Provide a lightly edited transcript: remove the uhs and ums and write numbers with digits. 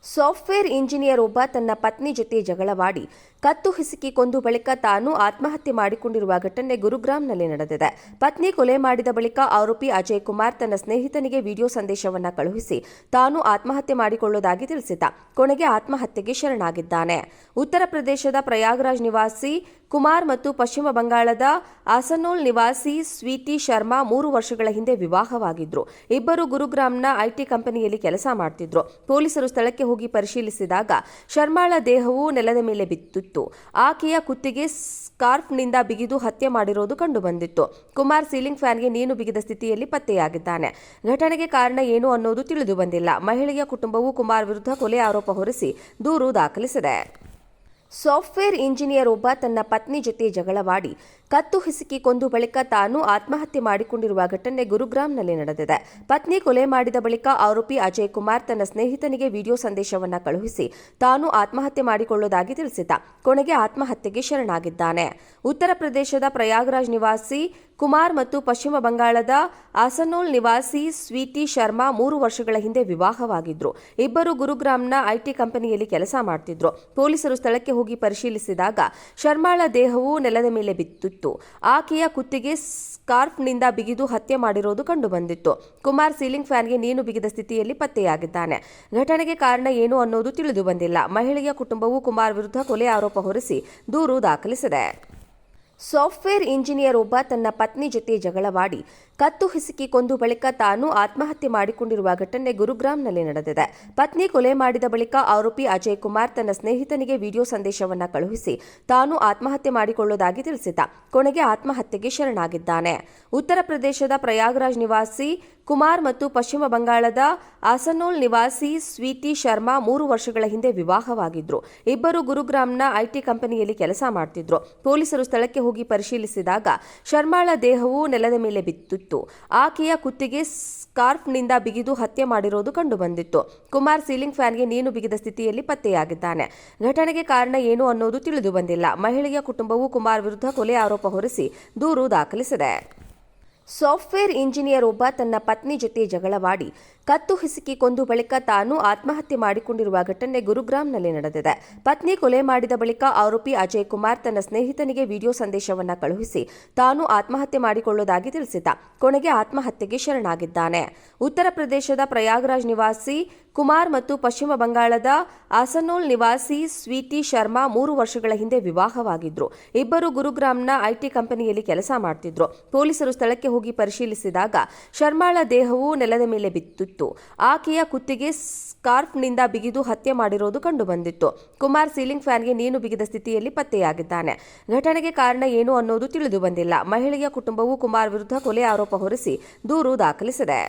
Software engineer ಒಬ್ಬ ತನ್ನ ಪತ್ನಿ ಜೊತೆ ಜಗಳವಾಡಿ ಕತ್ತು ಹಿಸುಕಿ ಕೊಂದು ಬಳಿಕ ತಾನು ಆತ್ಮಹತ್ಯೆ ಮಾಡಿಕೊಂಡಿರುವ ಘಟನೆ ಗುರುಗ್ರಾಮ್ನಲ್ಲಿ ನಡೆದಿದೆ. ಪತ್ನಿ ಕೊಲೆ ಮಾಡಿದ ಬಳಿಕ ಆರೋಪಿ ಅಜಯ್ ಕುಮಾರ್ ತನ್ನ ಸ್ನೇಹಿತನಿಗೆ ವಿಡಿಯೋ ಸಂದೇಶವನ್ನ ಕಳುಹಿಸಿ ತಾನು ಆತ್ಮಹತ್ಯೆ ಮಾಡಿಕೊಳ್ಳುವುದಾಗಿ ತಿಳಿಸಿದ್ದ. ಕೊನೆಗೆ ಆತ್ಮಹತ್ಯೆಗೆ ಶರಣಾಗಿದ್ದಾನೆ. ಉತ್ತರ ಪ್ರದೇಶದ ಪ್ರಯಾಗ್ರಾಜ್ ನಿವಾಸಿ ಕುಮಾರ್ ಮತ್ತು ಪಶ್ಚಿಮ ಬಂಗಾಳದ ಆಸನೋಲ್ ನಿವಾಸಿ ಸ್ವೀಟಿ ಶರ್ಮಾ 3 ವರ್ಷಗಳ ಹಿಂದೆ ವಿವಾಹವಾಗಿದ್ರು. ಇಬ್ಬರು ಗುರುಗ್ರಾಮ್ನ ಐಟಿ ಕಂಪನಿಯಲ್ಲಿ ಕೆಲಸ ಮಾಡ್ತಿದ್ರು. ಪೊಲೀಸರು ಸ್ಥಳಕ್ಕೆ ಹೋಗಿ ಪರಿಶೀಲಿಸಿದಾಗ ಶರ್ಮಾಳ ದೇಹವು ನೆಲದ ಮೇಲೆ ಬಿದ್ದಿತ್ತು. ಆಕೆಯ ಕುತ್ತಿಗೆ ಸ್ಕಾರ್ಫ್ನಿಂದ ಬಿಗಿದು ಹತ್ಯೆ ಮಾಡಿರೋದು ಕಂಡುಬಂದಿತ್ತು. ಕುಮಾರ್ ಸೀಲಿಂಗ್ ಫ್ಯಾನ್ಗೆ ನೇಣು ಬಿಗಿದ ಸ್ಥಿತಿಯಲ್ಲಿ ಪತ್ತೆಯಾಗಿದ್ದಾನೆ. ಘಟನೆಗೆ ಕಾರಣ ಏನು ಅನ್ನೋದು ತಿಳಿದು ಬಂದಿಲ್ಲ. ಮಹಿಳೆಯ ಕುಟುಂಬವು ಕುಮಾರ್ ವಿರುದ್ಧ ಕೊಲೆ ಆರೋಪ ಹೊರಿಸಿ ದೂರು ದಾಖಲಿಸಿದೆ. ಸಾಫ್ಟ್ವೇರ್ ಇಂಜಿನಿಯರ್ ಒಬ್ಬ ತನ್ನ ಪತ್ನಿ ಜೊತೆ ಜಗಳವಾಡಿ ಕತ್ತು ಹಿಸುಕಿ ಕೊಂದು ಬಳಿಕ ತಾನು ಆತ್ಮಹತ್ಯೆ ಮಾಡಿಕೊಂಡಿರುವ ಘಟನೆ ಗುರುಗ್ರಾಮ್ನಲ್ಲಿ ನಡೆದಿದೆ. ಪತ್ನಿ ಕೊಲೆ ಮಾಡಿದ ಬಳಿಕ ಆರೋಪಿ ಅಜಯ್ ಕುಮಾರ್ ತನ್ನ ಸ್ನೇಹಿತನಿಗೆ ವಿಡಿಯೋ ಸಂದೇಶವನ್ನ ಕಳುಹಿಸಿ ತಾನು ಆತ್ಮಹತ್ಯೆ ಮಾಡಿಕೊಳ್ಳುವುದಾಗಿ ತಿಳಿಸಿದ್ದ. ಕೊನೆಗೆ ಆತ್ಮಹತ್ಯೆಗೆ ಶರಣಾಗಿದ್ದಾನೆ. ಉತ್ತರ ಪ್ರದೇಶದ ಪ್ರಯಾಗ್ರಾಜ್ ನಿವಾಸಿ ಕುಮಾರ್ ಮತ್ತು ಪಶ್ಚಿಮ ಬಂಗಾಳದ ಆಸನೋಲ್ ನಿವಾಸಿ ಸ್ವೀಟಿ ಶರ್ಮಾ 3 ವರ್ಷಗಳ ಹಿಂದೆ ವಿವಾಹವಾಗಿದ್ರು. ಇಬ್ಬರು ಗುರುಗ್ರಾಮ್ನ ಐಟಿ ಕಂಪನಿಯಲ್ಲಿ ಕೆಲಸ ಮಾಡ್ತಿದ್ರು. ಪೊಲೀಸರು ಸ್ಥಳಕ್ಕೆ ಹೋಗಿ ಪರಿಶೀಲಿಸಿದಾಗ ಶರ್ಮಾಳ ದೇಹವು ನೆಲದ ಮೇಲೆ ಬಿದ್ದಿತ್ತು. ಆಕೆಯ ಕುತ್ತಿಗೆ ಸ್ಕಾರ್ಫ್ನಿಂದ ಬಿಗಿದು ಹತ್ಯೆ ಮಾಡಿರೋದು ಕಂಡುಬಂದಿತ್ತು. ಕುಮಾರ್ ಸೀಲಿಂಗ್ ಫ್ಯಾನ್ಗೆ ನೇಣು ಬಿಗಿದ ಸ್ಥಿತಿಯಲ್ಲಿ ಪತ್ತೆಯಾಗಿದ್ದಾನೆ. ಘಟನೆಗೆ ಕಾರಣ ಏನು ಅನ್ನೋದು ತಿಳಿದು ಬಂದಿಲ್ಲ. ಮಹಿಳೆಯ ಕುಟುಂಬವು ಕುಮಾರ್ ವಿರುದ್ಧ ಕೊಲೆ ಆರೋಪ ಹೊರಿಸಿ ದೂರು ದಾಖಲಿಸಿದೆ. ಸಾಫ್ಟ್ವೇರ್ ಇಂಜಿನಿಯರ್ ಒಬ್ಬ ತನ್ನ ಪತ್ನಿ ಜೊತೆ ಜಗಳವಾಡಿ ಕತ್ತು ಹಿಸುಕಿ ಕೊಂದು ಬಳಿಕ ತಾನು ಆತ್ಮಹತ್ಯೆ ಮಾಡಿಕೊಂಡಿರುವ ಘಟನೆ ಗುರುಗ್ರಾಮ್ನಲ್ಲಿ ನಡೆದಿದೆ. ಪತ್ನಿ ಕೊಲೆ ಮಾಡಿದ ಬಳಿಕ ಆರೋಪಿ ಅಜಯ್ ಕುಮಾರ್ ತನ್ನ ಸ್ನೇಹಿತನಿಗೆ ವಿಡಿಯೋ ಸಂದೇಶವನ್ನ ಕಳುಹಿಸಿ ತಾನು ಆತ್ಮಹತ್ಯೆ ಮಾಡಿಕೊಳ್ಳುವುದಾಗಿ ತಿಳಿಸಿದ್ದ. ಕೊನೆಗೆ ಆತ್ಮಹತ್ಯೆಗೆ ಶರಣಾಗಿದ್ದಾನೆ. ಉತ್ತರ ಪ್ರದೇಶದ ಪ್ರಯಾಗ್ರಾಜ್ ನಿವಾಸಿ ಕುಮಾರ್ ಮತ್ತು ಪಶ್ಚಿಮ ಬಂಗಾಳದ ಆಸನೋಲ್ ನಿವಾಸಿ ಸ್ವೀಟಿ ಶರ್ಮಾ 3 ವರ್ಷಗಳ ಹಿಂದೆ ವಿವಾಹವಾಗಿದ್ರು. ಇಬ್ಬರು ಗುರುಗ್ರಾಮ್ನ ಐಟಿ ಕಂಪನಿಯಲ್ಲಿ ಕೆಲಸ ಮಾಡ್ತಿದ್ರು. ಪೊಲೀಸರು ಸ್ಥಳಕ್ಕೆ ಹೋಗಿ ಪರಿಶೀಲಿಸಿದಾಗ ಶರ್ಮಾಳ ದೇಹವು ನೆಲದ ಮೇಲೆ ಬಿದ್ದಿತ್ತು. ಆಕೆಯ ಕುತ್ತಿಗೆ ಸ್ಕಾರ್ಫ್ನಿಂದ ಬಿಗಿದು ಹತ್ಯೆ ಮಾಡಿರೋದು ಕಂಡುಬಂದಿತ್ತು. ಕುಮಾರ್ ಸೀಲಿಂಗ್ ಫ್ಯಾನ್ಗೆ ನೇಣು ಬಿಗಿದ ಸ್ಥಿತಿಯಲ್ಲಿ ಪತ್ತೆಯಾಗಿದ್ದಾನೆ. ಘಟನೆಗೆ ಕಾರಣ ಏನು ಅನ್ನೋದು ತಿಳಿದು ಬಂದಿಲ್ಲ. ಮಹಿಳೆಯ ಕುಟುಂಬವು ಕುಮಾರ್ ವಿರುದ್ಧ ಕೊಲೆ ಆರೋಪ ಹೊರಿಸಿ ದೂರು ದಾಖಲಿಸಿದೆ. ಸಾಫ್ಟ್ವೇರ್ ಇಂಜಿನಿಯರ್ ಒಬ್ಬ ತನ್ನ ಪತ್ನಿ ಜೊತೆ ಜಗಳವಾಡಿ ಕತ್ತು ಹಿಸುಕಿ ಕೊಂದು ಬಳಿಕ ತಾನು ಆತ್ಮಹತ್ಯೆ ಮಾಡಿಕೊಂಡಿರುವ ಘಟನೆ ಗುರುಗ್ರಾಮ್ನಲ್ಲಿ ನಡೆದಿದೆ. ಪತ್ನಿ ಕೊಲೆ ಮಾಡಿದ ಬಳಿಕ ಆರೋಪಿ ಅಜಯ್ ಕುಮಾರ್ ತನ್ನ ಸ್ನೇಹಿತನಿಗೆ ವಿಡಿಯೋ ಸಂದೇಶವನ್ನ ಕಳುಹಿಸಿ ತಾನು ಆತ್ಮಹತ್ಯೆ ಮಾಡಿಕೊಳ್ಳುವುದಾಗಿ ತಿಳಿಸಿದ್ದ. ಕೊನೆಗೆ ಆತ್ಮಹತ್ಯೆಗೆ ಶರಣಾಗಿದ್ದಾನೆ. ಉತ್ತರ ಪ್ರದೇಶದ ಪ್ರಯಾಗ್ರಾಜ್ ನಿವಾಸಿ ಕುಮಾರ್ ಮತ್ತು ಪಶ್ಚಿಮ ಬಂಗಾಳದ ಆಸನೋಲ್ ನಿವಾಸಿ ಸ್ವೀಟಿ ಶರ್ಮಾ 3 ವರ್ಷಗಳ ಹಿಂದೆ ವಿವಾಹವಾಗಿದ್ರು. ಇಬ್ಬರು ಗುರುಗ್ರಾಮ್ನ ಐಟಿ ಕಂಪನಿಯಲ್ಲಿ ಕೆಲಸ ಮಾಡ್ತಿದ್ರು. ಪೊಲೀಸರು ಸ್ಥಳಕ್ಕೆ ಹೋಗಿ ಪರಿಶೀಲಿಸಿದಾಗ ಶರ್ಮಾಳ ದೇಹವು ನೆಲದ ಮೇಲೆ ಬಿದ್ದಿತ್ತು. ಆಕೆಯ ಕುತ್ತಿಗೆ ಸ್ಕಾರ್ಫ್ನಿಂದ ಬಿಗಿದು ಹತ್ಯೆ ಮಾಡಿರೋದು ಕಂಡುಬಂದಿತ್ತು. ಕುಮಾರ್ ಸೀಲಿಂಗ್ ಫ್ಯಾನ್ಗೆ ನೇಣು ಬಿಗಿದ ಸ್ಥಿತಿಯಲ್ಲಿ ಪತ್ತೆಯಾಗಿದ್ದಾನೆ. ಘಟನೆಗೆ ಕಾರಣ ಏನು ಅನ್ನೋದು ತಿಳಿದು ಬಂದಿಲ್ಲ. ಮಹಿಳೆಯ ಕುಟುಂಬವು ಕುಮಾರ್ ವಿರುದ್ಧ ಕೊಲೆ ಆರೋಪ ಹೊರಿಸಿ ದೂರು ದಾಖಲಿಸಿದೆ.